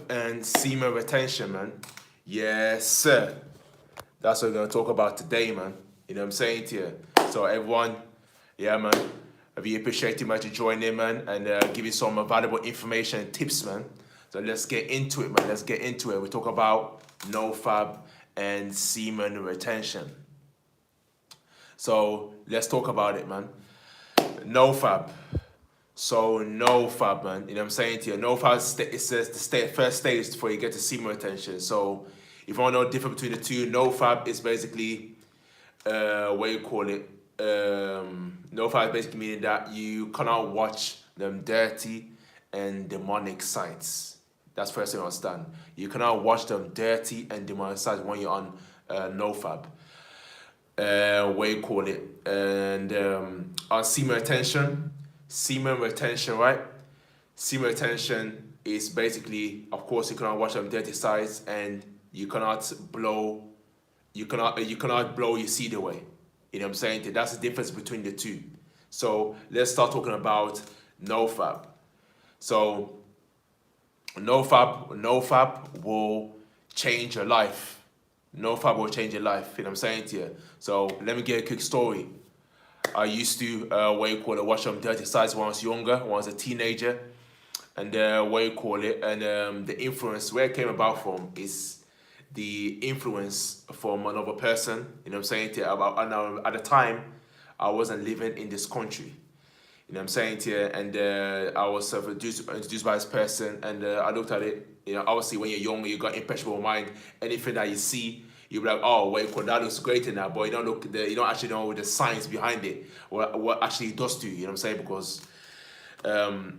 and semen retention, man. Yes, sir. That's what we're gonna talk about today, man. You know what I'm saying to you? So everyone, yeah, man. I really appreciate you, man, to join in, man, and give you some valuable information and tips, man. So let's get into it, man. Let's get into it. We talk about nofap and semen retention. So let's talk about it, man. Nofap. So nofap, man. You know what I'm saying to you? Nofap it says first stage before you get to semen retention. So if you want to know the difference between the two, nofap is basically what you call it. Nofap is basically meaning that you cannot watch them dirty and demonic sites. That's first thing I understand. You cannot watch them dirty and demonic sites when you're on nofap. What you call it, and on semen retention, right? Semen retention is basically, of course, you cannot watch them dirty sides, and you cannot blow your seed away. You know what I'm saying? That's the difference between the two. So let's start talking about nofap. So nofap will change your life. Nofap will change your life. You know what I'm saying to you? So let me get a quick story. I used to watch some dirty sides when I was younger, when I was a teenager, and the influence where it came about from is the influence from another person. You know what I'm saying to you? At the time, I wasn't living in this country. You know what I'm saying to you? And I was introduced by this person, and I looked at it. You know, obviously when you're younger, you got impressionable mind. Anything that you see, you'll be like, oh, that looks great in that, but you don't actually know the science behind it, what actually it does to you. You know what I'm saying? Because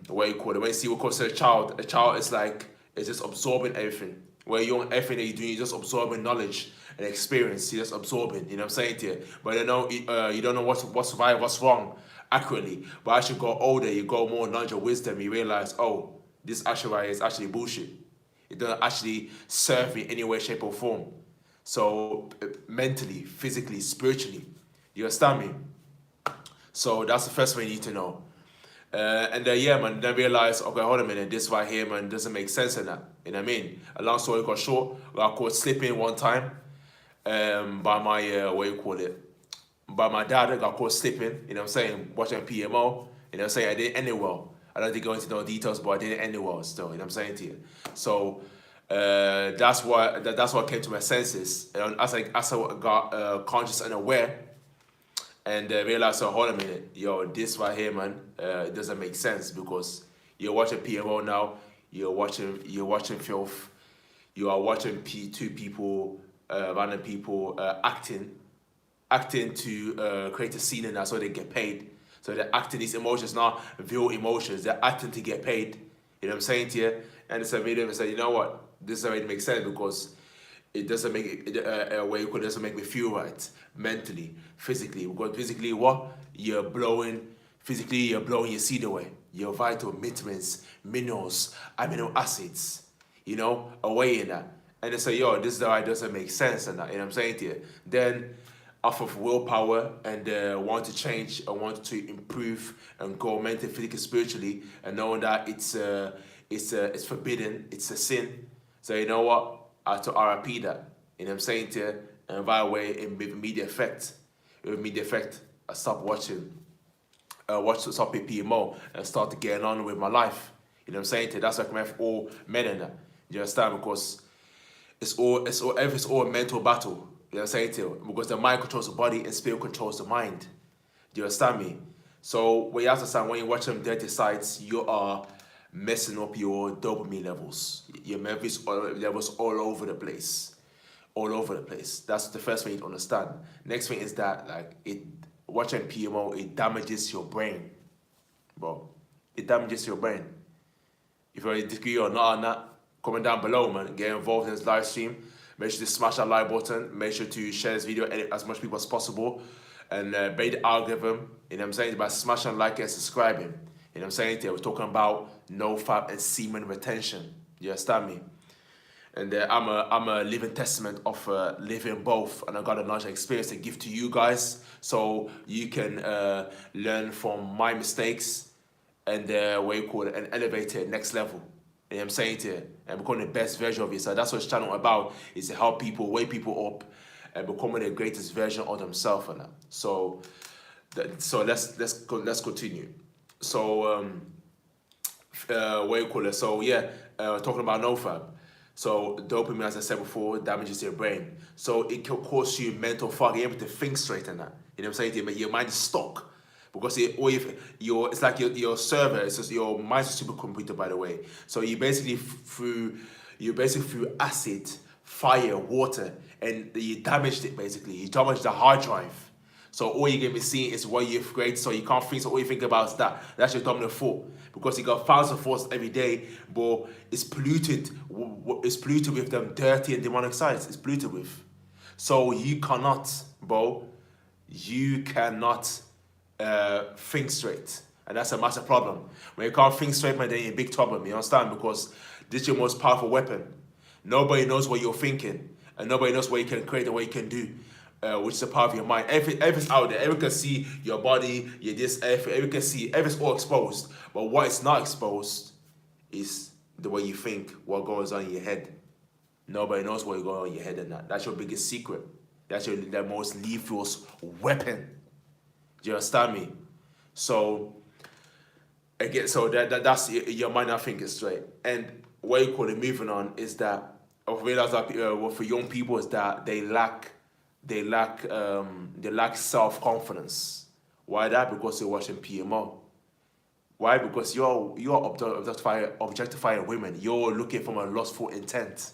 when you see what causes a child is like, it's just absorbing everything. Where you don't everything that you're doing, you're just absorbing knowledge and experience. You're just absorbing. You know what I'm saying to you? But you don't know what's right, what's wrong accurately. But as you go older, you go more knowledge or wisdom. You realize, oh, this actually right is actually bullshit. It doesn't actually serve me in any way, shape, or form. So mentally, physically, spiritually, you understand me? So that's the first thing you need to know. And then yeah, man, then realize, okay, hold a minute, this right here, man, doesn't make sense in that. You know what I mean? A long story got short, I got caught slipping one time by my by my dad. I got caught slipping. You know what I'm saying? Watching PMO. You know what I'm saying? I didn't end it well. I don't think go into no details, but I didn't end it well still. You know what I'm saying to you? So that's what came to my senses. And as I got conscious and aware, and realized, so hold a minute, yo, this right here, man, it doesn't make sense because you're watching PMO now, you're watching filth, you are watching two people, random people acting to create a scene, and that's why they get paid. So they're acting these emotions, not real emotions. They're acting to get paid. You know what I'm saying to you? And it's a video and say, you know what, this doesn't make sense because it doesn't make it doesn't make me feel right mentally, physically. Because physically, you're blowing your seed away, your vital vitamins, minerals, amino acids, away in that. And they say, yo, this doesn't make sense, and that, you know what I'm saying to you. Then, off of willpower and want to change and want to improve and go mentally, physically, spiritually, and knowing that it's forbidden, it's a sin. So you know what? I have to RIP that. You know what I'm saying to you? And by the way, with immediate effect, I stopped watching stop PMO and start getting on with my life. You know what I'm saying to you? That's like for all men in that. You understand? Because it's all a mental battle. You know what I'm saying to you? Because the mind controls the body and spirit controls the mind. Do you understand me? So what you have to understand, when you watch them dirty sites, you are messing up your dopamine levels. Your memories levels all over the place. All over the place. That's the first thing you need to understand. Next thing is that watching PMO, it damages your brain. Bro. It damages your brain. If you disagree or not on that, comment down below, man. Get involved in this live stream. Make sure to smash that like button. Make sure to share this video as much people as possible. And bait the algorithm, you know what I'm saying, by smashing like and subscribing. You know what I'm saying? We're talking about nofap and semen retention. You understand me? And I'm a living testament of living both, and I got a large experience to give to you guys, so you can learn from my mistakes and and elevate it next level. You know what I'm saying to you? And become the best version of yourself. That's what this channel about, is to help people, wake people up, and becoming the greatest version of themselves and that. So, let's continue. So, what you call it? So yeah, talking about nofap. So dopamine, as I said before, damages your brain. So it can cause you mental fog. You're able to think straight and that. You know what I'm saying? Your mind is stuck. Because it's like your server, it's just your mind's a supercomputer, by the way. So you basically through acid, fire, water, and you damaged it basically. You damaged the hard drive. So all you're gonna be seeing is what you've created. So you can't think. So all you think about is that. That's your dominant thought, because you got thousands of thoughts every day, but it's polluted. It's polluted with them dirty and demonic sides. It's polluted with. So you cannot, bro. You cannot think straight, and that's a massive problem. When you can't think straight, man, then you're in big trouble. You understand? Because this is your most powerful weapon. Nobody knows what you're thinking, and nobody knows what you can create and what you can do, which is a part of your mind. Everything's out there. Everyone can see your body, your this, everyone can see. Everything's all exposed. But what is not exposed is the way you think, what goes on in your head. Nobody knows what goes on in your head, and that's your biggest secret. That's the most lethal weapon. Do you understand me? So again, so that's your mind not thinking straight. And what you call it, moving on, is that I've realized that for young people is that they lack self-confidence. Why that? Because you're watching PMO. Why? Because you're objectifying women. You're looking from a lustful intent.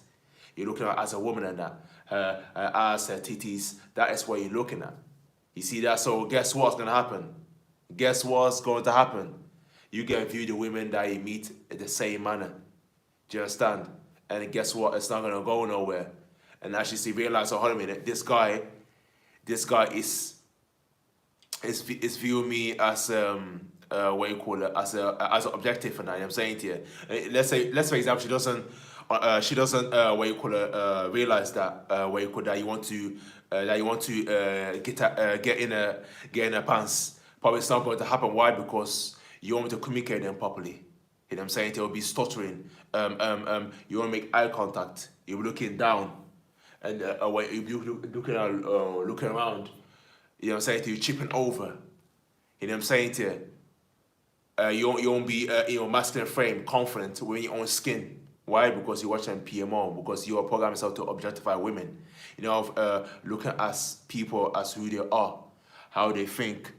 You're looking at as a woman and that her ass, her titties. That is what you're looking at. You see that? So guess what's gonna happen? Guess what's going to happen? You can view the women that you meet in the same manner. Do you understand? And guess what? It's not gonna go nowhere. And actually realize, oh, hold on a minute, this guy is viewing me as what you call it, as an objective, and you know what I'm saying to you. Let's for example, she doesn't what you call it, realize that what you call that you want to get in her pants. Probably it's not going to happen. Why? Because you want me to communicate them properly. You know what I'm saying? They'll be stuttering. You want to make eye contact. You're looking down, and when you looking around. You know what I'm saying? You're chipping over. You know what I'm saying to you? You won't be in your masculine frame, confident with your own skin. Why? Because you're watching PMO. Because you are programming yourself to objectify women. You know, looking at people as who they are, how they think.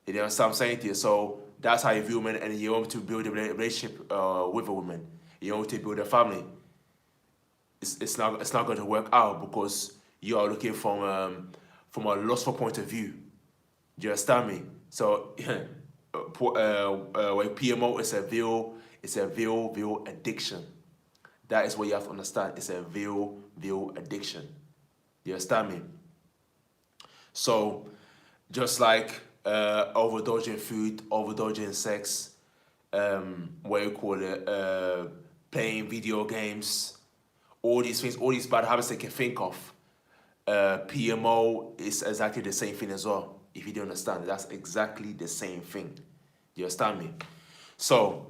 You know what I'm saying to you? So that's how you view women, and you want to build a relationship with a woman. You want to build a family. It's not going to work out because you are looking from a lustful point of view. Do you understand me? So with PMO, it's a veil addiction. That is what you have to understand. It's a veil addiction. Do you understand me? So just like overdosing food, overdosing sex, what you call it, playing video games, all these things, all these bad habits they can think of. PMO is exactly the same thing as well. If you don't understand, that's exactly the same thing. Do you understand me? So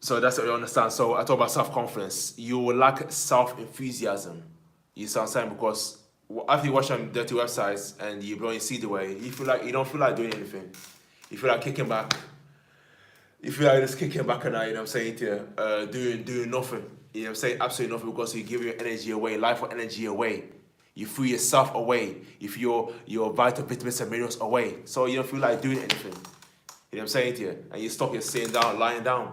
that's what you understand. So I talk about self-confidence. You will lack self-enthusiasm. You see what I'm saying? Because after you watch some dirty websites and you see the way, you don't feel like doing anything. You feel like kicking back. You feel like just kicking back and you know what I'm saying to you, doing nothing. You know what I'm saying? Absolutely nothing, because you give your energy away, life or energy away. You free yourself away. You feel your vital vitamins and minerals away. So you don't feel like doing anything. You know what I'm saying to you? And you stop, you're sitting down, lying down.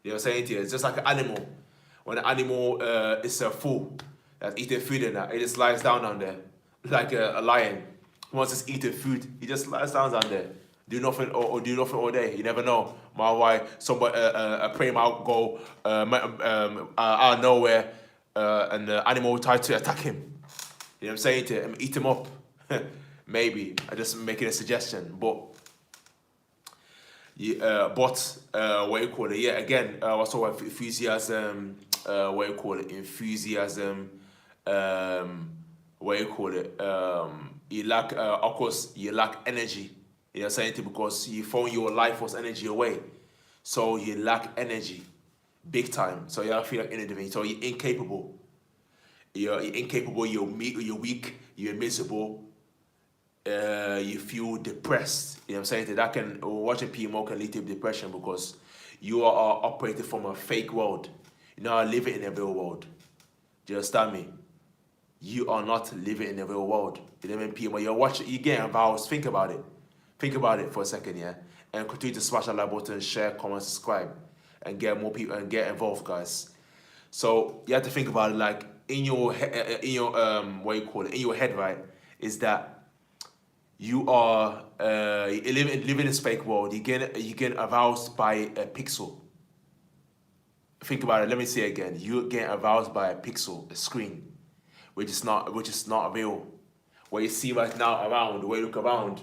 You know what I'm saying to you? It's just like an animal. When an animal is full, that's eating food and that, it just lies down there. Like a lion. Once it's eating food, he just lies down there. Do nothing or do nothing all day. You never know. Why somebody a prey might go out of nowhere and the animal will try to attack him. You know what I'm saying to him? Eat him up. Maybe. I'm just making a suggestion. But what you call it? Yeah, again, what's the word? Enthusiasm. What you call it? Enthusiasm. What you call it? You lack, of course, you lack energy. You know what I'm saying? Because you throw your life force energy away. So you lack energy. big time. So you feel like anything. So you're incapable. You're incapable. You're weak. You're miserable. You feel depressed. You know what I'm saying? That can watching PMO can lead to depression because you are operating from a fake world. You're not living in a real world. Do you understand me? You are not living in the real world. You live in PMO. You're watching. You get involved. Think about it. Think about it for a second, yeah. And continue to smash that like button, share, comment, subscribe, and get more people and get involved, guys. So you have to think about it like in your what you call it, in your head, right? Is that you are living in a fake world. You get aroused by a pixel. Think about it. Let me say it again. You get aroused by a pixel, a screen, which is not real. What you see right now around, the way you look around,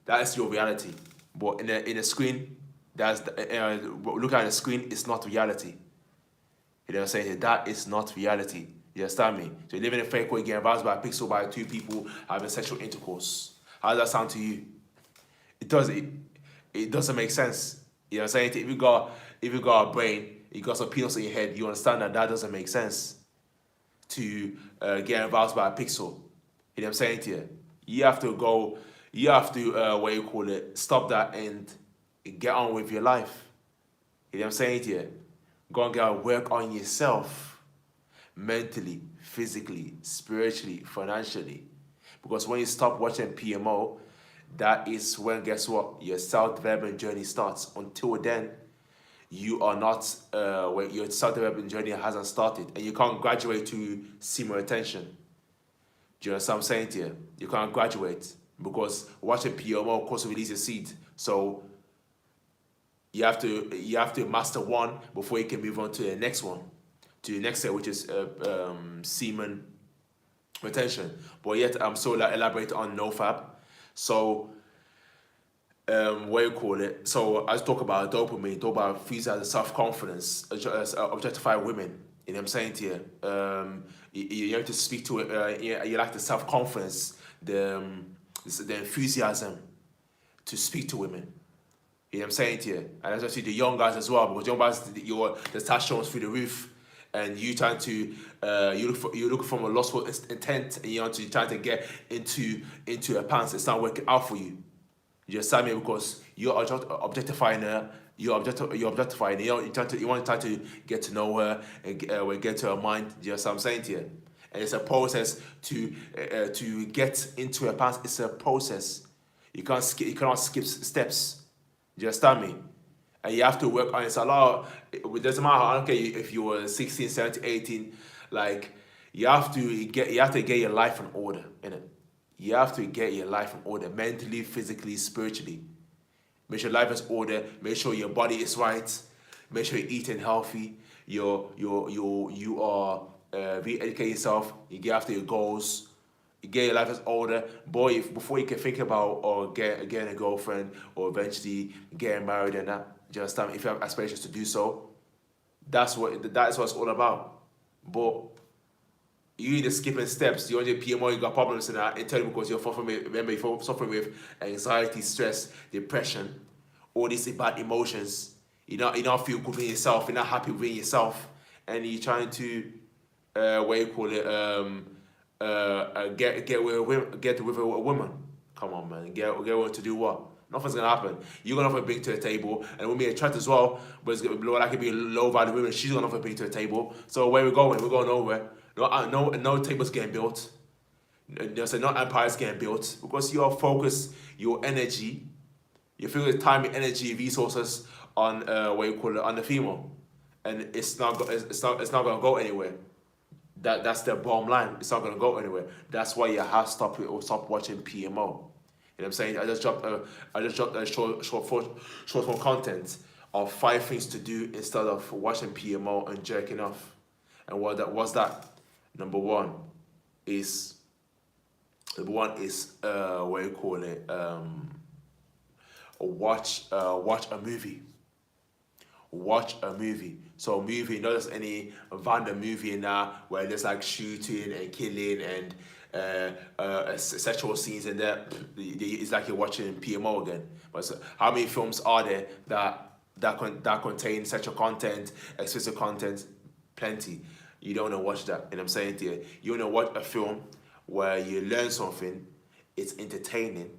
that is your reality. But in a screen, look at the screen. It's not reality. You know what I'm saying? That is not reality. You understand me? So you live in a fake world, getting aroused by a pixel by two people having sexual intercourse. How does that sound to you? It doesn't make sense. You know what I'm saying? If you got a brain, you got some peanuts in your head, you understand that doesn't make sense to get aroused by a pixel. You know what I'm saying to you? You have to what you call it, stop that and get on with your life. You know what I'm saying to you? Go and get work on yourself mentally, physically, spiritually, financially. Because when you stop watching PMO, that is when, guess what, your self-development journey starts. Until then, you are not, when your self-development journey hasn't started, and you can't graduate to semen retention. Do you understand what I'm saying to you? You can't graduate because watching PMO, of course, releases seed. So you have to master one before you can move on to the next one, to the next step, which is semen retention. But yet I'm so elaborate on nofap. So what you call it? So I talk about dopamine, talk about enthusiasm, self-confidence, objectify women. You know what I'm saying to you? You have to speak to it. You like the self-confidence, the enthusiasm to speak to women. You know what I'm saying to you? And especially the young guys as well, because young guys, the testosterone's through the roof, and you trying to you look from a lustful intent, and you want to trying to get into her pants. It's not working out for you. You understand me? Because you're objectifying her. You're objectifying her. You want to try to get to know her and get to her mind. You understand what I'm saying to you? And it's a process to get into her pants. It's a process. You cannot skip steps. Do you understand me? And you have to work on it. It's a lot. It doesn't matter. I don't care if you were 16, 17, 18. Like you have to get your life in order, innit? You have to get your life in order, mentally, physically, spiritually. Make sure life is order. Make sure your body is right. Make sure you're eating healthy. You are re-educating yourself. You get after your goals. You get your life as older, boy. Before you can think about or getting a girlfriend or eventually getting married and that, just if you have aspirations to do so, that is what it's all about. But you either skipping steps. You're on your PMO, you got problems in that internally because you're suffering with anxiety, stress, depression, all these bad emotions. You don't feel good with yourself. You're not happy with yourself, and you're trying to what you call it get with a woman. Come on, man. Get with to do what? Nothing's gonna happen. You're gonna have a bring to the table, and we'll be attracted as well. But it's gonna be like it be low value women. She's gonna have a bring to the table. So where we going? We're going nowhere. No tables getting built. There's no empires getting built because you are focused your energy, you feel time, energy, resources on what you call it on the female, and it's not gonna go anywhere. That's the bottom line. It's not gonna go anywhere. That's why you have to stop watching PMO. You know what I'm saying? I just dropped a short form content of 5 things to do instead of watching PMO and jerking off. And what that? Number one is what you call it? Watch a movie. Watch a movie. So a movie, not just any random movie now where there's like shooting and killing and sexual scenes and that. It's like you're watching PMO again. But so how many films are there that that contain sexual content, explicit content, plenty. You don't want to watch that. And I'm saying to you, you want to watch a film where you learn something, it's entertaining,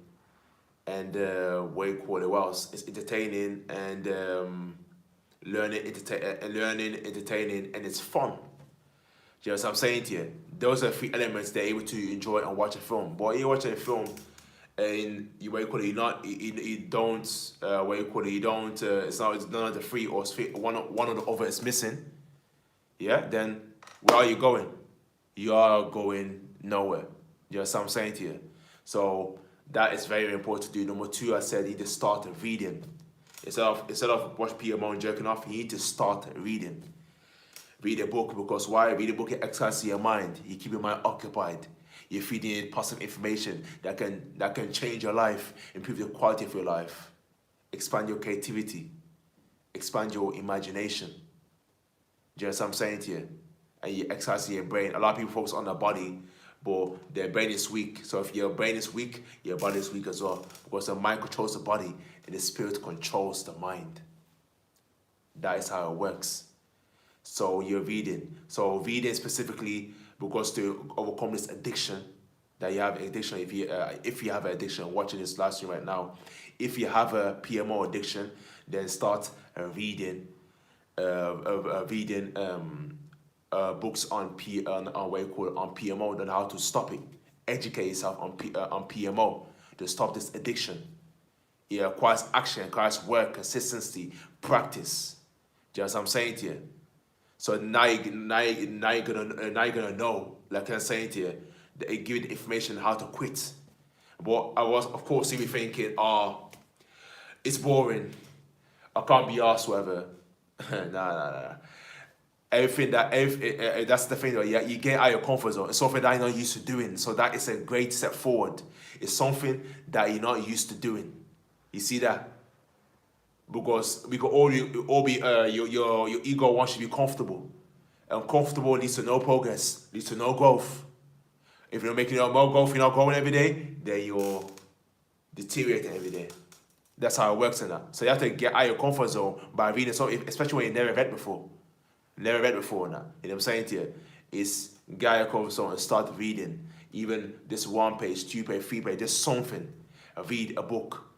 and what you call it, what else? It's entertaining and learning, entertaining, and it's fun. Do you know what I'm saying to you? Those are three elements they're able to enjoy and watch a film. But you're watching a film and you what you call it, you don't what you call it, you don't it's none of the three, or one of the other is missing. Yeah, then where are you going? You are going nowhere. You know what I'm saying to you? So that is very important to do. Number two, I said you need to start reading. Instead of watch PMO and jerking off, you need to start reading. Read a book, because why? Read a book, it exercises your mind. You keep your mind occupied. You're feeding it positive information that can change your life, improve the quality of your life, expand your creativity, expand your imagination. Do you know what I'm saying to you? And you exercise your brain. A lot of people focus on their body, but their brain is weak. So if your brain is weak, your body is weak as well. Because the mind controls the body and the spirit controls the mind. That is how it works. So you're reading. So reading specifically because to overcome this addiction that you have, addiction. If you have an addiction, watching this live stream right now, if you have a PMO addiction, then start reading, books on what you call it, on PMO, then how to stop it. Educate yourself on PMO to stop this addiction. It requires action, it requires work, consistency, practice. Do you know what I'm saying to you? So now you're gonna know, like I'm saying to you, they give you the information how to quit. But I was, of course, you be thinking, it's boring. I can't be asked whatever. Nah. That's the thing though. Yeah, you get out of your comfort zone. It's something that you're not used to doing. So that is a great step forward. It's something that you're not used to doing. You see that? Because we could all be your ego wants you to be comfortable, and comfortable leads to no progress, leads to no growth. If you're not making no more growth, you're not growing every day, then you're deteriorating every day. That's how it works in that. So you have to get out of your comfort zone by reading something, especially when you never read before. Now. You know what I'm saying to you? Is get out of your comfort zone and start reading. Even this 1 page, 2 page, 3 page, just something. Read a book.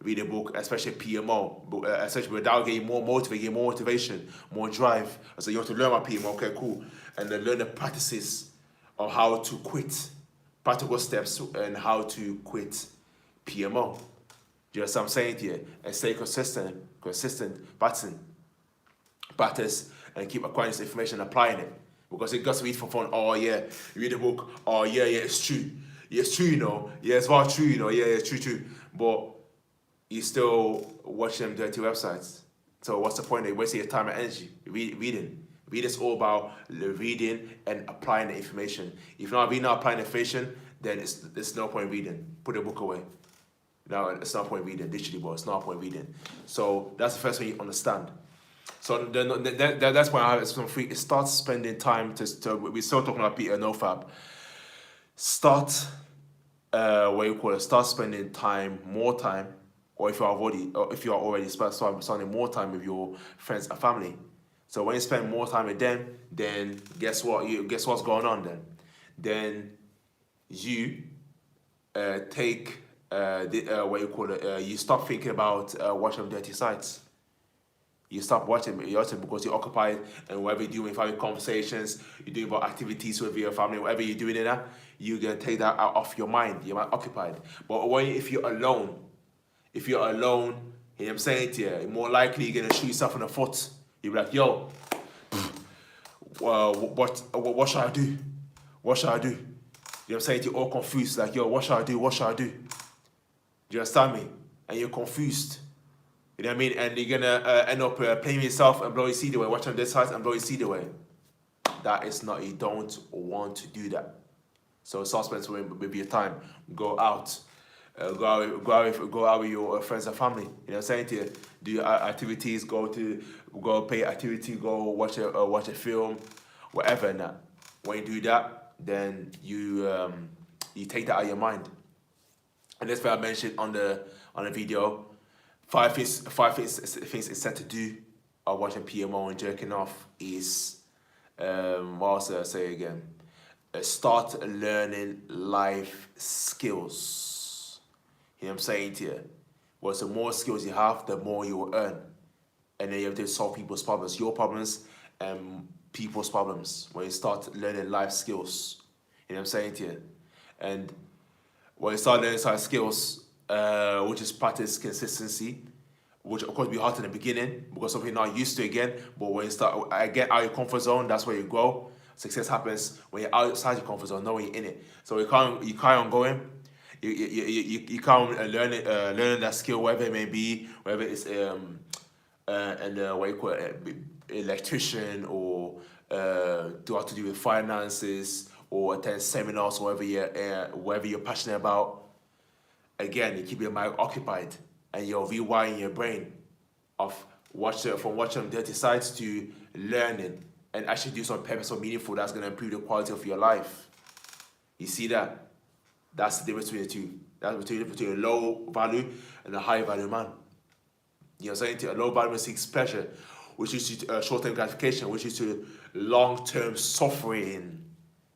Read a book, especially PMO, especially without getting more motivated, more motivation, more drive. So you want to learn about PMO, okay, cool. And then learn the practices of how to quit, practical steps and how to quit PMO. Do you know what I'm saying to you? And stay consistent, practice, and keep acquiring this information and applying it. Because it got to read for fun. Oh yeah, you read a book. Oh yeah, it's true. Yeah, it's true, you know. Yeah, it's very true, you know. Yeah, it's true. But you still watch them dirty websites. So what's the point? They wasting your time and energy reading. Reading is all about reading and applying the information. If you're not reading and applying the information, then it's no point reading. Put the book away. No, it's not point reading, literally, but it's not point reading. So that's the first thing you understand. So that's why I have some free. Start spending time we're still talking about nofap. Start start spending more time. Or if you are already spending more time with your friends and family. So when you spend more time with them, then guess what? Guess what's going on then? Then you take you stop thinking about watching dirty sites. You stop watching because you're occupied, and whatever you're doing, if you're having conversations, you're doing about activities with your family, whatever you're doing in that, you're gonna take that out off your mind. You're occupied. But if you're alone, you know what I'm saying to you, more likely you're gonna shoot yourself in the foot. You'll be like, yo, what should I do? What should I do? You know what I'm saying to you, all confused, like, yo, what should I do? Do you understand me? And you're confused. You know what I mean? And you're gonna end up playing yourself and blow your seed away, watching this side and blow your seed away. That is not, you don't want to do that. So suspense with your time. Go out. Go out with your friends and family. You know what I'm saying to you? Do activities. Go pay activity. Go watch a film, whatever. And that. When you do that, then you take that out of your mind. And that's what I mentioned on the video. Five things it's said to do of watching PMO and jerking off is, what else did I say again? Start learning life skills. You know what I'm saying to you? Well, the more skills you have, the more you will earn. And then you have to solve people's problems, your problems and people's problems. When you start learning life skills, you know what I'm saying to you? And when you start learning life skills, which is practice consistency, which of course be hard in the beginning because something you're not used to again. But when you start get out of your comfort zone, that's where you grow. Success happens when you're outside your comfort zone, not when you're in it. So you carry on going. You can't learning that skill, whatever it may be, whether it's what you call it, electrician, or do have to do with finances, or attend seminars, whatever you're passionate about. Again, you keep your mind occupied and you're rewiring your brain from watching dirty sides to learning and actually do something purposeful, meaningful that's gonna improve the quality of your life. You see that? That's the difference between the two. That's between a low value and a high value man. You know what I'm saying? A low value man seeks pleasure, which is to short-term gratification, which is to long-term suffering.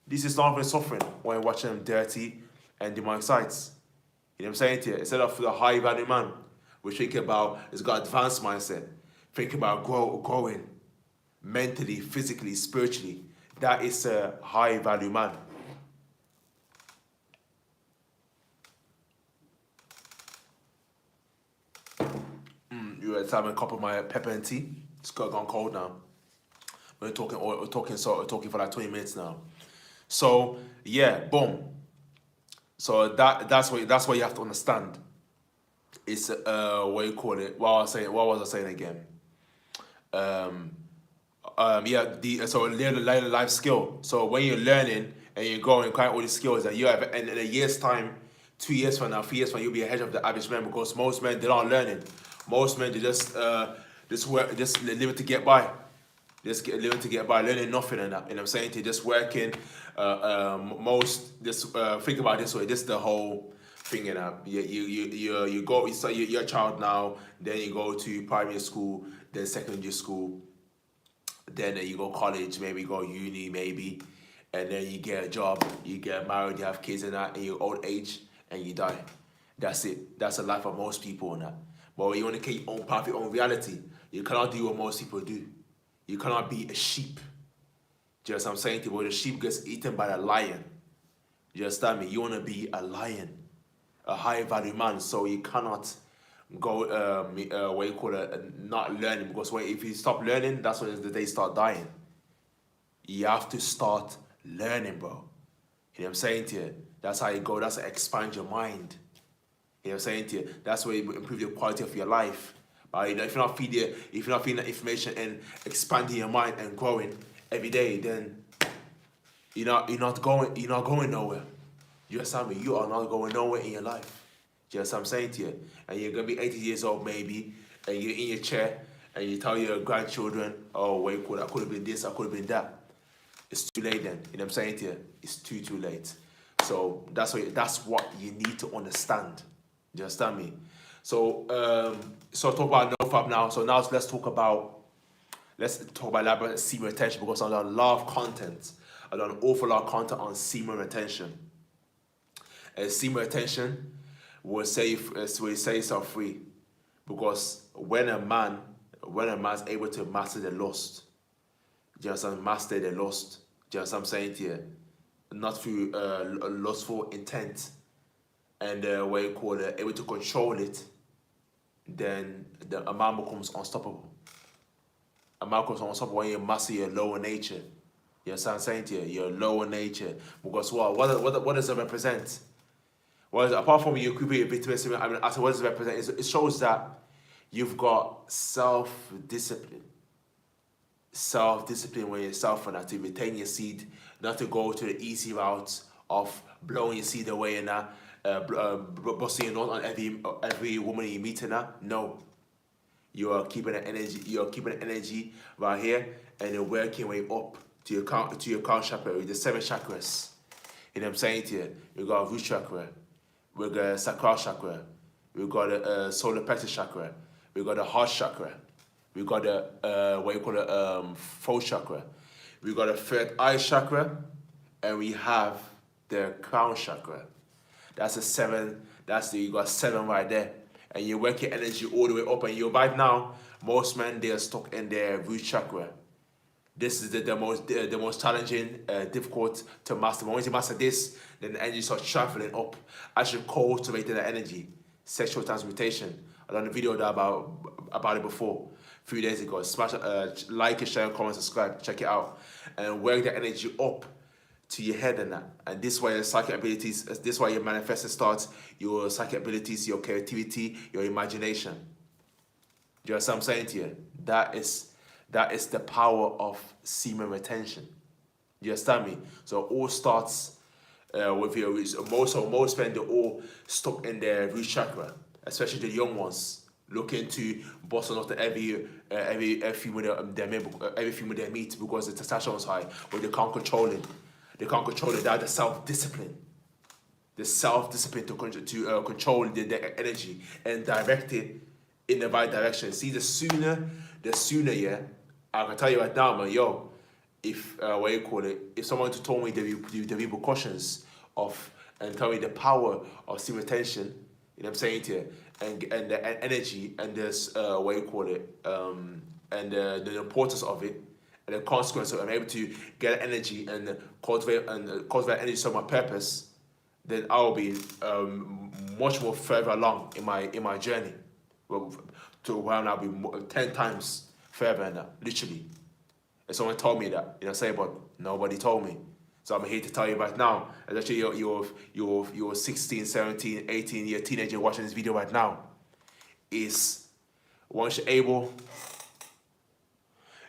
This is long-term suffering when you're watching them dirty and demonic sites. You know what I'm saying to you? Instead of the high value man, we think about, it's got advanced mindset. Think about growing mentally, physically, spiritually. That is a high value man. You were having a cup of my pepper and tea. It's gone cold now. We're talking for like 20 minutes now. So yeah, boom. So that's what you have to understand. It's what you call it. What was I saying again? So learn a life skill. So when you're learning and you're growing quite all these skills that you have, and in a year's time, 2 years from now, 3 years from now, you'll be ahead of the average man, because most men, they're not learning. Most men, they just living to get by. Living to get by, learning nothing and that. You know what I'm saying? To just working. Think about it this way. This is the whole thing in that. You're a child now. Then you go to primary school, then secondary school, then you go college, maybe go uni, maybe, and then you get a job, you get married, you have kids and that, in your old age, and you die. That's it. That's the life of most people and that. But when you want to create your own path, your own reality, you cannot do what most people do. You cannot be a sheep. Do you understand what I'm saying to you? Where the sheep gets eaten by the lion. You understand me? You want to be a lion, a high value man. So you cannot go what you call it, not learning, because if you stop learning, that's when the day start dying. You have to start learning, bro. You know what I'm saying to you? That's how you go. That's how you expand your mind. You know what I'm saying to you? That's where you improve the quality of your life. But if you're not feeding that information and expanding your mind and growing every day, then you're not going nowhere. You understand me? You are not going nowhere in your life. Do you understand what I'm saying to you? And you're gonna be 80 years old maybe, and you're in your chair, and you tell your grandchildren, "Oh, wait, I could have been this, I could have been that." It's too late then. You know what I'm saying to you? It's too late. So that's what you need to understand. Do you understand me? So talk about nofap now. So now let's talk about elaborate semen retention, because I've done a lot of content. I've done an awful lot of content on semen retention. And semen retention will set yourself free, because when a man's able to master the lust, do you understand? Master the lust. Do you understand what I'm saying to you? Not through lustful intent, and what you call it, able to control it, then a man becomes unstoppable. A man becomes unstoppable when you master your lower nature. You understand what I'm saying to you? Your lower nature. Because what does it represent? Well, apart from you create a vitamin, I said, what does it represent? It shows that you've got self-discipline. Self-discipline when yourself, and to retain your seed, not to go to the easy route of blowing your seed away and that, busting your nose on every woman you meet and that. No, you are keeping the energy. You are keeping the energy right here, and you're working way up to your crown chakra, with the 7 chakras. You know what I'm saying to you? We got root chakra, we got sacral chakra, we got a solar plexus chakra, we got a heart chakra, we got a what you call it, throat chakra, we got a third eye chakra, and we have the crown chakra. That's a 7. You got 7 right there, and you work your energy all the way up. And you're right now, most men, they are stuck in their root chakra. This is the most challenging, difficult to master. But once you master this, then the energy starts traveling up as you cultivate the energy. Sexual transmutation. I done a video about it before, a few days ago. Smash like, share, comment, subscribe. Check it out, and work the energy up to your head and that. And this way your psychic abilities, this way your manifesting starts, your psychic abilities, your creativity, your imagination. Do you know what I'm saying to you? That is the power of semen retention. Do you understand me? So it all starts with your roots. Most men, they're all stuck in their root chakra, especially the young ones, looking to bust off to every female they meet because the testosterone is high, but they can't control it. They can't control it. That's the self-discipline. The self-discipline to control the energy and direct it in the right direction. See, the sooner, yeah, I can tell you right now, man, yo, if if someone told me the repercussions of and tell me the power of semen retention, you know what I'm saying to you, and the energy and this and the importance of it, and the consequence of I'm able to get energy and cultivate energy to my purpose, then I'll be much more further along in my journey. Well, to where I'll be 10 times further than that, literally. And someone told me that, you know, say, but nobody told me. So I'm here to tell you right now, especially you're 16, 17, 18-year teenager watching this video right now, is once you're able.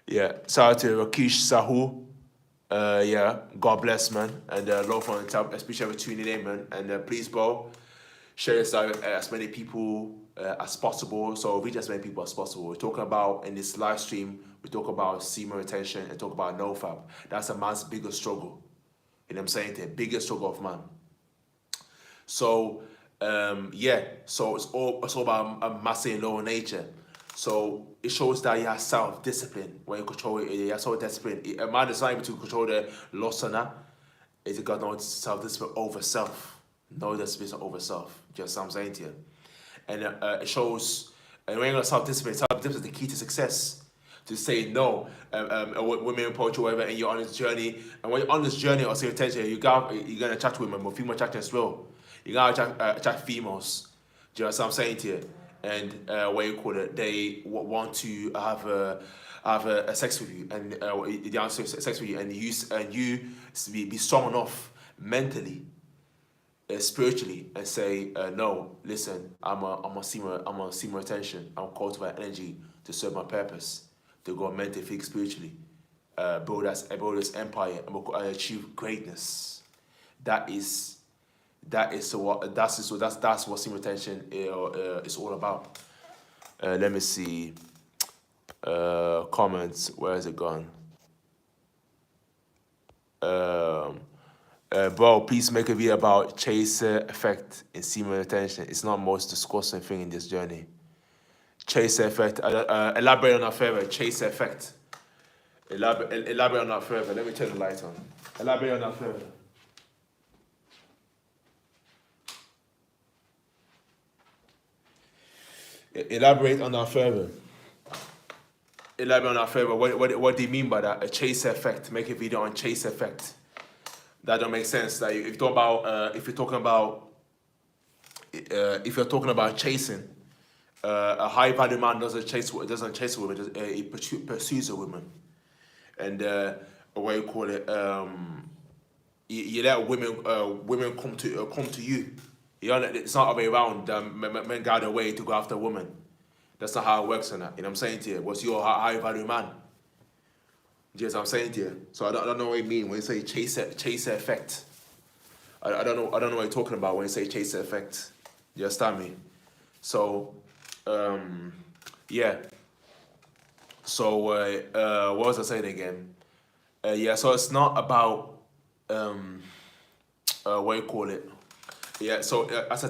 Yeah, shout out to Rakesh Sahu. Yeah, God bless, man. And love on the top, especially for tuning in, man. And please, bro, share this out as many people as possible. So reach as many people as possible. We're talking about, in this live stream, we talk about semen retention and talk about nofap. That's a man's biggest struggle. You know what I'm saying? The biggest struggle of man. So, yeah, so it's all about mastering lower nature. So it shows that you have self-discipline when you control it. You have self-discipline. A man is not able to control the lust or not. It's got no self-discipline over self. No discipline over self. Just what I'm saying to you. And it shows, and when you got self-discipline is the key to success. To say no, women approach you, whatever, and you're on this journey. And when you're on this journey of semen retention, you're gonna attract women, but female attraction as well. You're gonna attract females. Do you know what I'm saying to you? And they want to have a sex with you, and they want to have sex with you, and you be strong enough mentally, spiritually, and say no. Listen, I'm a semen retention. I'm cultivating energy to serve my purpose, to go mentally, physically, spiritually, build this empire, and achieve greatness. That's what semen retention is all about. Let me see. Comments. Where is it gone? Bro, please make a video about chaser effect in semen retention. It's not the most disgusting thing in this journey. Chaser effect. Elaborate on that further. Chaser effect. Elaborate on that further. Let me turn the light on. Elaborate on that further. Elaborate on that further. Elaborate on that further. What do you mean by that? A chaser effect. Make a video on chaser effect. That don't make sense. Like if you're talking about chasing, a high value man doesn't chase a woman. He pursues a woman, and what you call it, you let women come to you. You know, it's not the way around. Men go their way to go after a woman. That's not how it works, and that. You know what I'm saying to you? What's your high value man? You know what I'm saying to you? So I don't know what you mean when you say chaser effect. I don't know what you're talking about when you say chaser effect. You understand me? So yeah. So what was I saying again? Yeah. So it's not about what you call it. Yeah, so as I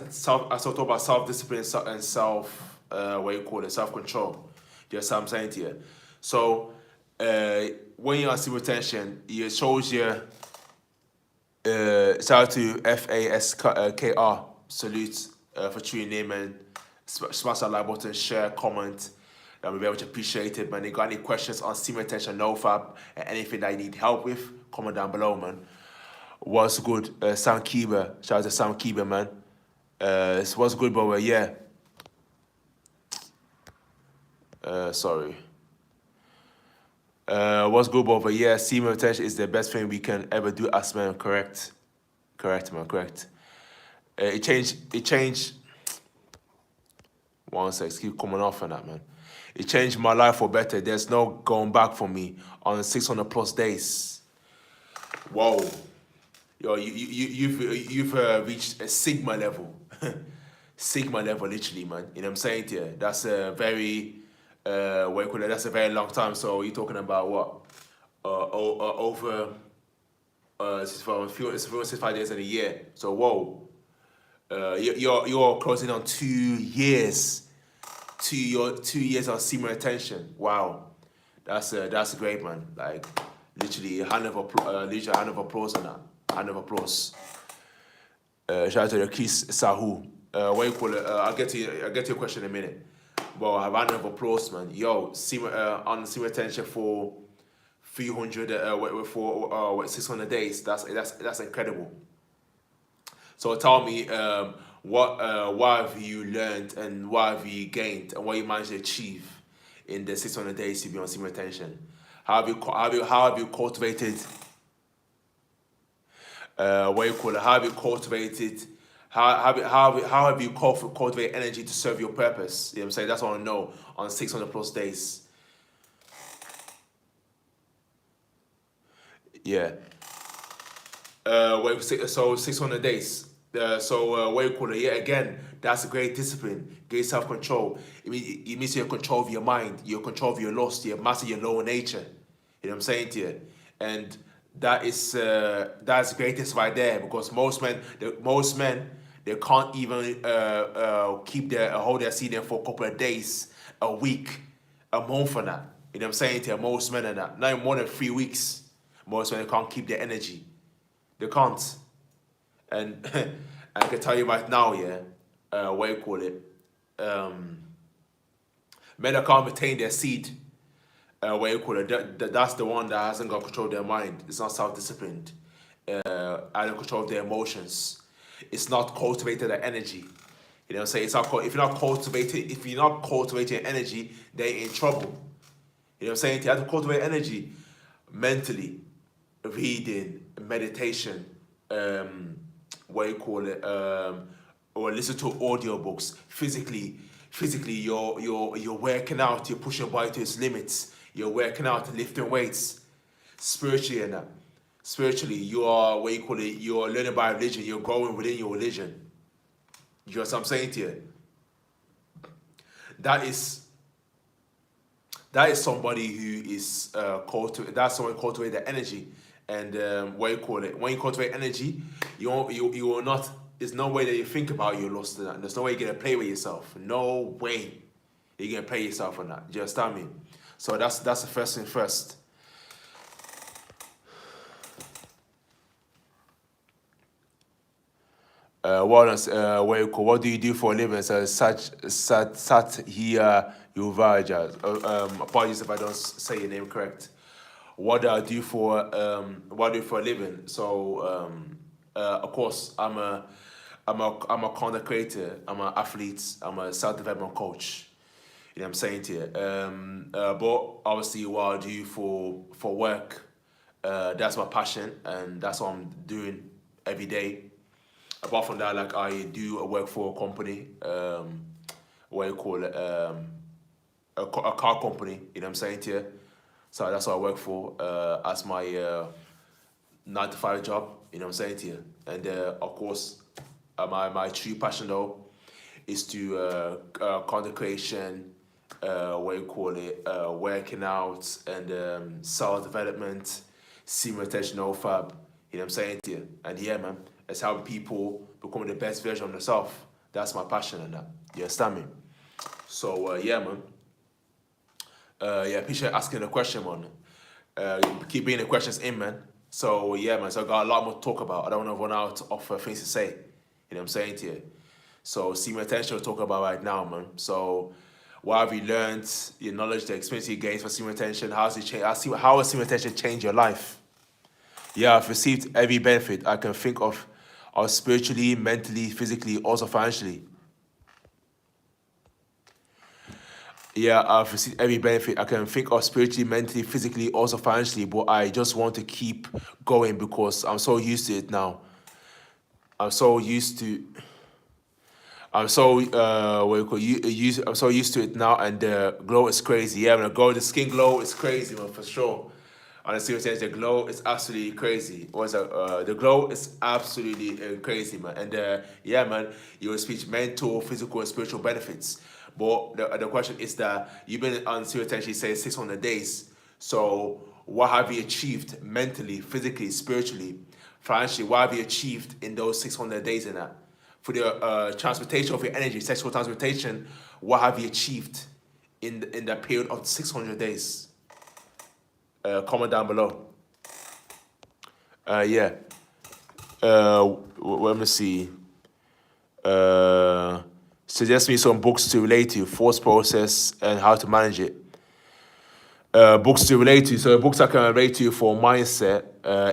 talk about self-discipline and what you call it, self-control. Just what I'm saying to you. So, when you're on semen retention, it shows you, shout out to FASKR, salute for tuning in, man. Smash that like button, share, comment. That will be able to appreciate it, man. You got any questions on semen retention, nofap, and anything that you need help with, comment down below, man. What's good? Sam Keeber, shout out to Sam Keeber, man. What's good, bro? Yeah. Sorry. What's good, bro? Yeah, semen retention is the best thing we can ever do as men. Correct. Correct, man. Correct. It changed. It changed. One sec. Keep coming off on that, man. It changed my life for better. There's no going back for me on 600 plus days. Whoa. Yo, you've reached a sigma level. Sigma level, literally, man. You know what I'm saying to you? That's a very, what you call it? That's a very long time. So you're talking about what? Over, it's for 65 days in a year. So whoa, you're closing on 2 years. 2 years of semen retention. Wow, that's great, man. Like literally a hand of applause on that. Hand of applause. Shout out to the Keith Sahu. What you call it? I'll get to your question in a minute. Well, a round of applause, man. Yo, on semen retention for 300 for 600 days. That's incredible. So tell me, what have you learned and what have you gained and what you managed to achieve in the 600 days to be on semen retention? How have you cultivated? What you call it? How have you cultivated? How have you cultivated energy to serve your purpose? You know what I'm saying? That's what I want to know on 600 plus days. Yeah. So 600 days. What you call it? Yeah, again, that's a great discipline, great self-control. It means you're in control of your mind, you're in control of your lust, you're master your lower nature. You know what I'm saying to you? And that's the greatest right there, because most men they can't even hold their seed in for a couple of days, a week, a month for that. You know what I'm saying to you? Most men are that. Not even more than 3 weeks. Most men can't keep their energy. They can't. And I can tell you right now, yeah, what you call it? Men that can't retain their seed, what you call it? That's the one that hasn't got control of their mind. It's not self-disciplined. Out of control of their emotions. It's not cultivated their energy. You know what I'm saying? If you're not cultivating energy, they're in trouble. You know what I'm saying? You have to cultivate energy mentally, reading, meditation, what you call it, or listen to audiobooks. Physically, you're working out, you're pushing your body to its limits, you're working out, lifting weights. Spiritually and that. Spiritually, you are what you call it, you're learning by religion, you're growing within your religion. You know what I'm saying to you? That is somebody who is that's someone cultivate the energy. And what you call it, when you cultivate energy, you will not, there's no way that you think about your loss to that. There's no way you're gonna play with yourself. No way you're gonna play yourself on that. Do you understand me? So that's the first thing first. What do you do for a living? So sat here, Uvaja. Apologies if I don't say your name correct. What do I do for a living? So of course I'm a content creator. I'm an athlete. I'm a self-development coach. You know what I'm saying to you. But obviously what I do for work, that's my passion and that's what I'm doing every day. Apart from that, like I do work for a company, what you call it, a car company. You know what I'm saying to you. So that's what I work for as my 9 to 5 job. You know what I'm saying to you. And of course, my true passion though is to content creation, what you call it, working out and self development, semen retention, nofap. You know what I'm saying to you? And yeah, man, it's how people become the best version of themselves. That's my passion and that. You understand me? So yeah, man. Yeah, appreciate asking the question, man. Keep bringing the questions in, man. So yeah, man. So I got a lot more to talk about. I don't want to run out of things to say. You know what I'm saying to you? So semen retention we're talking about right now, man. So what have you learned? Your knowledge, the experience you gained for semen retention. How has it changed? How has semen retention changed your life? Yeah, I've received every benefit I can think of spiritually, mentally, physically, also financially. Yeah, I've received every benefit I can think of spiritually, mentally, physically, also financially, but I just want to keep going because I'm so used to it now. I'm so used to I'm so what you call used I'm so used to it now and the glow is crazy. Yeah, the skin glow is crazy, man, for sure. On a serious sense, the glow is absolutely crazy. The glow is absolutely crazy, man. And yeah, man, you will speak mental, physical, and spiritual benefits. But the question is that you've been on serious tension, you say 600 days. So what have you achieved mentally, physically, spiritually, financially? What have you achieved in those 600 days in that? For the transportation of your energy, sexual transportation, what have you achieved in that period of 600 days? Comment down below. Yeah. Let me see. Suggest me some books to relate to, thought process, and how to manage it. Books to relate to. So books I can relate to for mindset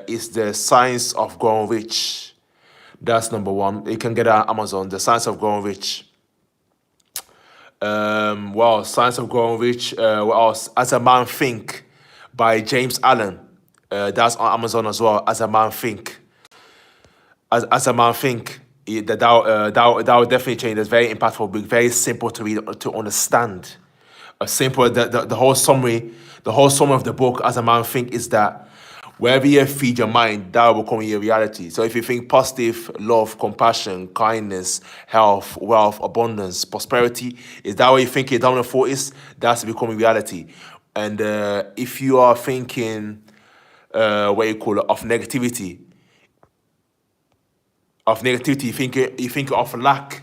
is The Science of Growing Rich. That's number one. You can get it on Amazon. The Science of Growing Rich. Well, Science of Growing Rich. As a Man Think by James Allen. That's on Amazon as well. As a Man Think. As a Man Think. That would definitely change. It's very impactful, but very simple to read to understand. A simple the whole summary of the book As a Man Think is that wherever you feed your mind, that will become your reality. So if you think positive, love, compassion, kindness, health, wealth, abundance, prosperity, is that what you think your dominant thought is? That's becoming reality. And if you are thinking, what you call it, of negativity, you think of lack.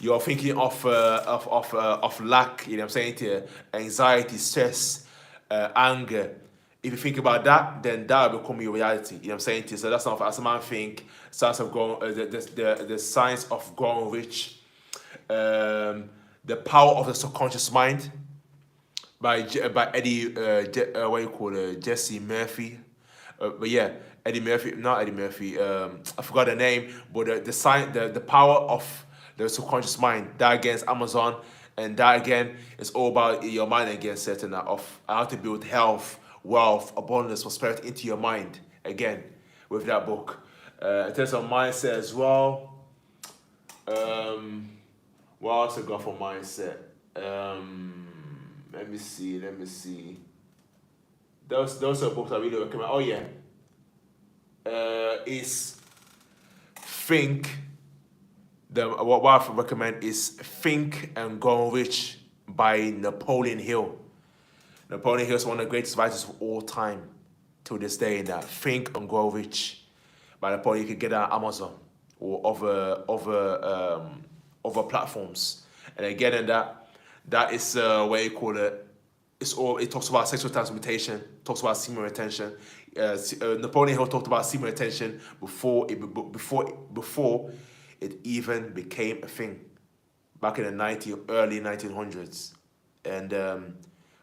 You're thinking of lack. You know what I'm saying to you? Anxiety, stress, anger. If you think about that, then that will become your reality. You know what I'm saying to you? So that's not as a man think. Science of growing, the science of growing rich, the power of the subconscious mind by Eddie, what you call it, Jesse Murphy. But yeah, Eddie Murphy, not Eddie Murphy. I forgot the name, but the power of the subconscious mind. That against Amazon, and that again is all about your mind again, certain of how to build health, wealth, abundance, prosperity into your mind again with that book. In terms of mindset as well. What else I got for mindset? Let me see. Those are books I really recommend. Oh yeah. Is Think. What I recommend is Think and Grow Rich by Napoleon Hill. Napoleon Hill is one of the greatest writers of all time to this day. In that Think and Grow Rich by Napoleon, you can get it on Amazon or other platforms. And again, in that is what you call it. It talks about sexual transmutation, talks about semen retention. Napoleon Hill talked about semen retention before it even became a thing back in the early 1900s. And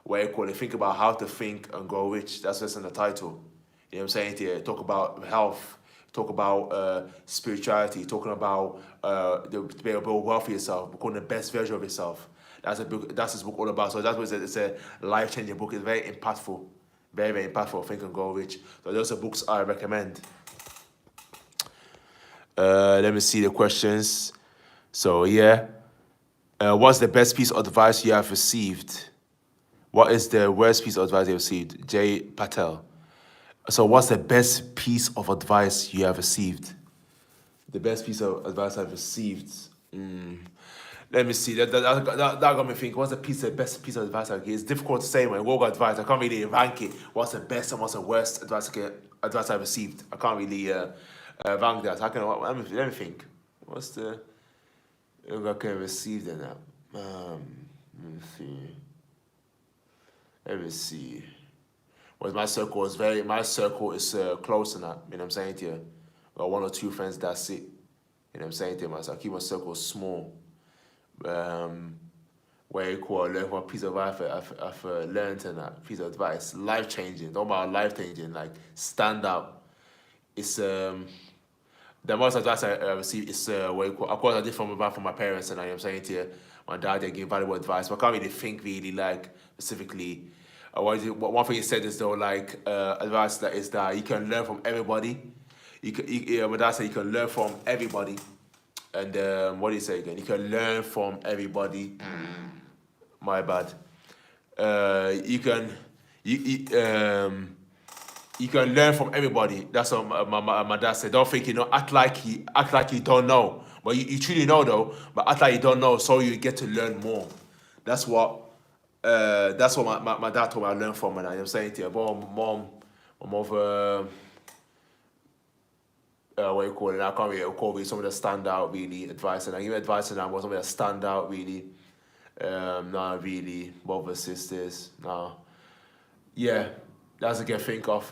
where you call it, think about how to think and grow rich. That's what's in the title. You know what I'm saying? To talk about health, talk about spirituality, talking about to be able to build wealth for yourself, becoming the best version of yourself. That's this book all about. So that's what it's a life-changing book. It's very impactful. Very, very impactful. Think and Grow Rich. So those are books I recommend. Let me see the questions. So yeah. What's the best piece of advice you have received? What is the worst piece of advice you have received? Jay Patel. So what's the best piece of advice you have received? The best piece of advice I've received. Let me see. That got me thinking. What's the best piece of advice I get? It's difficult to say when I go advice. I can't really rank it. What's the best and what's the worst advice I get? advice I received. I can't really rank that. How can let me think. What's the I can receive in that? Let me see. Let me see. Well, my circle is close enough. You know what I'm saying to you? Got 1 or 2 friends. That's it. You know what I'm saying to you? So I keep my circle small. Where you call learn one piece of life I've learned and that piece of advice, life changing. Talking about life changing, like stand out. It's the most advice I received is where you call. Of course, I did from my parents, and I am saying to you, my dad they gave valuable advice, but I can't really think really like specifically. One thing he said is though like advice that is that you can learn from everybody. My dad said you can learn from everybody. And what do you say again? You can learn from everybody. My bad. You can learn from everybody. That's what my dad said. Don't think act like you don't know, but you truly know though. But act like you don't know, so you get to learn more. That's what my dad told me I learned from, and I'm saying to you, but I'm over. What you call it? I can't really call me some of the standout really advice, and I give advice, and I was some of the standout really. Not really brothers sisters. No, yeah, that's a good think of.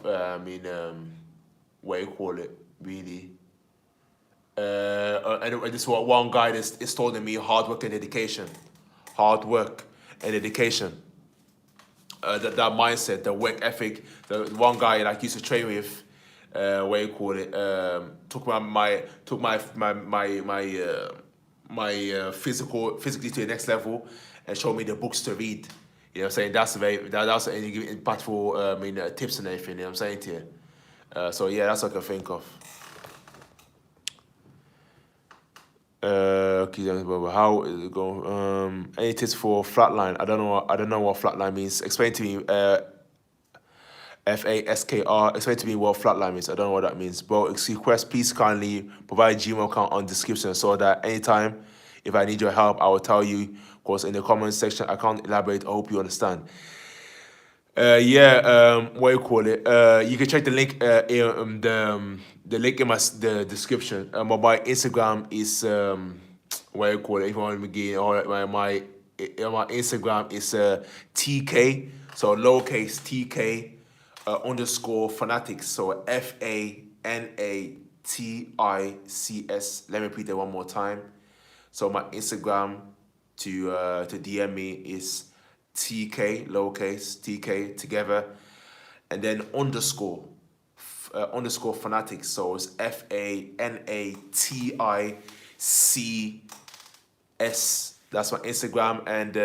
What you call it really. And this is what one guy is told me: hard work and dedication, hard work and dedication. That mindset, the work ethic. The one guy like used to train with. What you call it? Took my physically to the next level, and showed me the books to read. You know what I'm saying? That's impactful. Tips and everything. You know what I'm saying to you. So yeah, that's what I can think of. Okay, how is it going? Any tips for flatline? I don't know what flatline means. Explain to me. FASKR. Explain to me what flatline means. I don't know what that means. Bro, request, please kindly provide Gmail account on description so that anytime if I need your help, I will tell you. Of course, in the comment section, I can't elaborate. I hope you understand. What you call it? You can check the link in the link in the description. My Instagram is what you call it? If you want me to get my Instagram is TK, so lowercase TK. Underscore fanatics, so FANATICS. Let me repeat that one more time. So my Instagram to DM me is TK, lowercase TK together, and then underscore fanatics. So it's FANATICS. That's my Instagram, and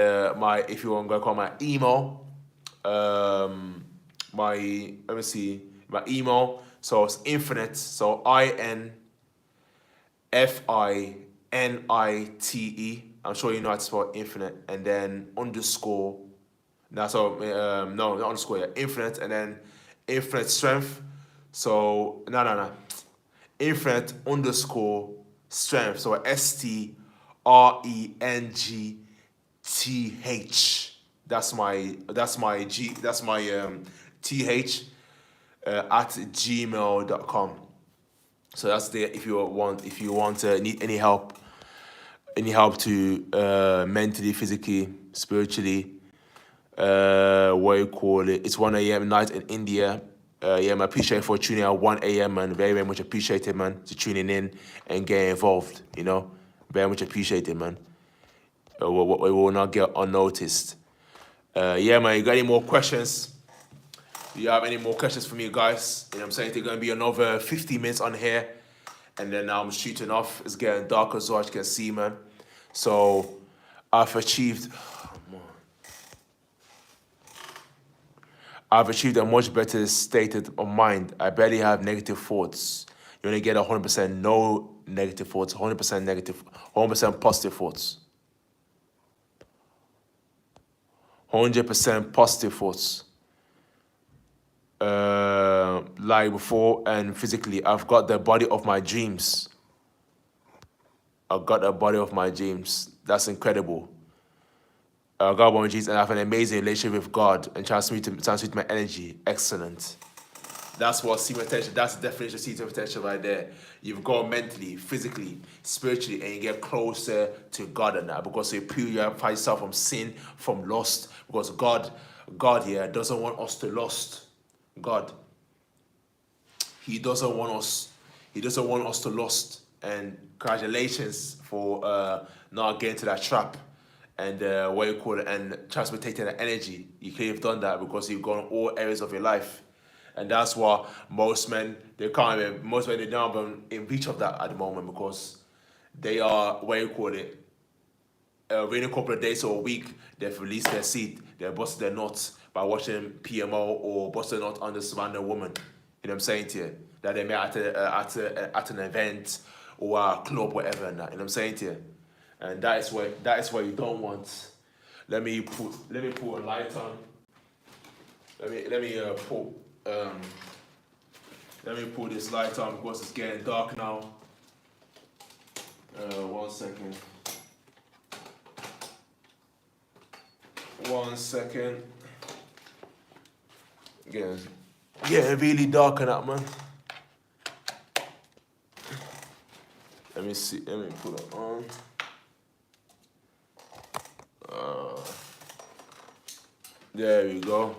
if you want to call my email. My email, so it's infinite, so INFINITE. I'm sure you know how to spell infinite, and then underscore. No, not underscore. Yeah, infinite, and then infinite strength. So no. Infinite underscore strength. So STRENGTH. That's my TH at gmail.com. So that's there if you want need any help to mentally, physically, spiritually, what you call it. It's 1 a.m. night in India. Man, I appreciate for tuning out 1 a.m. man. Very, very much appreciated, man, to tuning in and get involved, Very much appreciated, man. We will not get unnoticed. Man, you got any more questions? Do you have any more questions for me, guys? You know what I'm saying? There's going to be another 50 minutes on here. And then I'm shooting off. It's getting darker, so as you can see, man. So I've achieved a much better state of mind. I barely have negative thoughts. You only get 100% no negative thoughts, 100% positive thoughts. 100% positive thoughts. Like before, and physically, I've got the body of my dreams. That's incredible. God one Jesus, and I have an amazing relationship with God and transmit my energy. Excellent. That's what semen retention, that's the definition of semen retention right there. You've got mentally, physically, spiritually, and you get closer to God and that, because you purify yourself from sin, from lust, because God here doesn't want us to lust. God, He doesn't want us to lust. And congratulations for not getting to that trap and what you call it, and transmutating that energy. You could have done that because you've gone all areas of your life. And that's why most men, they don't even in reach of that at the moment, because they are, what you call it, within a couple of days or a week, they've released their seed, they've busted their nuts by watching PMO or busted their nuts on this random woman. You know what I'm saying to you? That they met at an event or a club, whatever, and that. You know what I'm saying to you? And that is what you don't want. Let me put a light on. Let me put this light on because it's getting dark now. 1 second. 1 second. Yeah, really dark in that, man. Let me see. Let me put it on. There we go.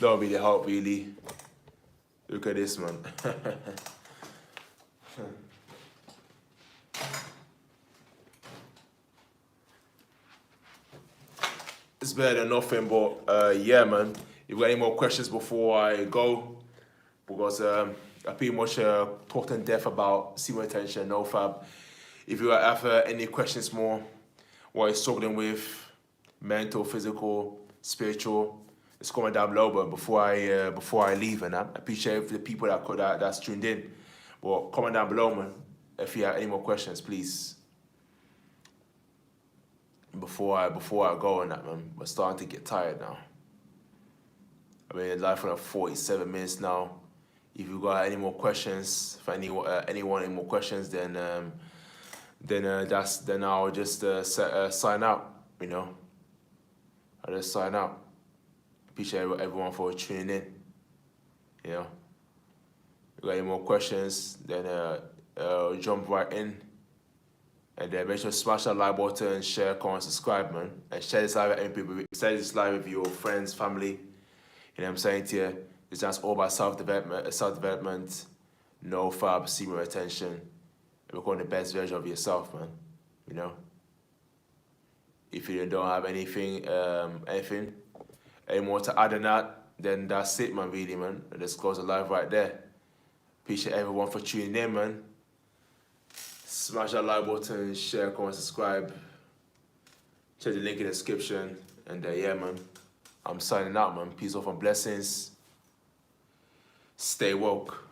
Don't really help, really. Look at this, man. It's better than nothing, but yeah, man. If you got any more questions before I go, because I pretty much talked in depth about semen retention, nofap. If you have any questions more, what you're struggling with, mental, physical, spiritual, it's comment down below. But before I leave, and I appreciate the people that's tuned in. Well, comment down below, man, if you have any more questions, please. Before I go on that, man, we're starting to get tired now. I've been in live for like 47 minutes now. If you got any more questions, if anyone any more questions, then I'll just sign out. You know, I'll just sign out. Appreciate everyone for tuning in. You know, if you got any more questions, then jump right in. And then make sure to smash that like button, share, comment, subscribe, man. And share this live with any people. Share this live with your friends, family. You know what I'm saying to you? It's all about self-development, nofap, semen retention, and becoming the best version of yourself, man. You know? If you don't have anything any more to add than that, then that's it, man, really, man. And this goes live right there. Appreciate everyone for tuning in, man. Smash that like button, share, comment, subscribe. Check the link in the description. And yeah, man, I'm signing out, man. Peace, love, and blessings. Stay woke.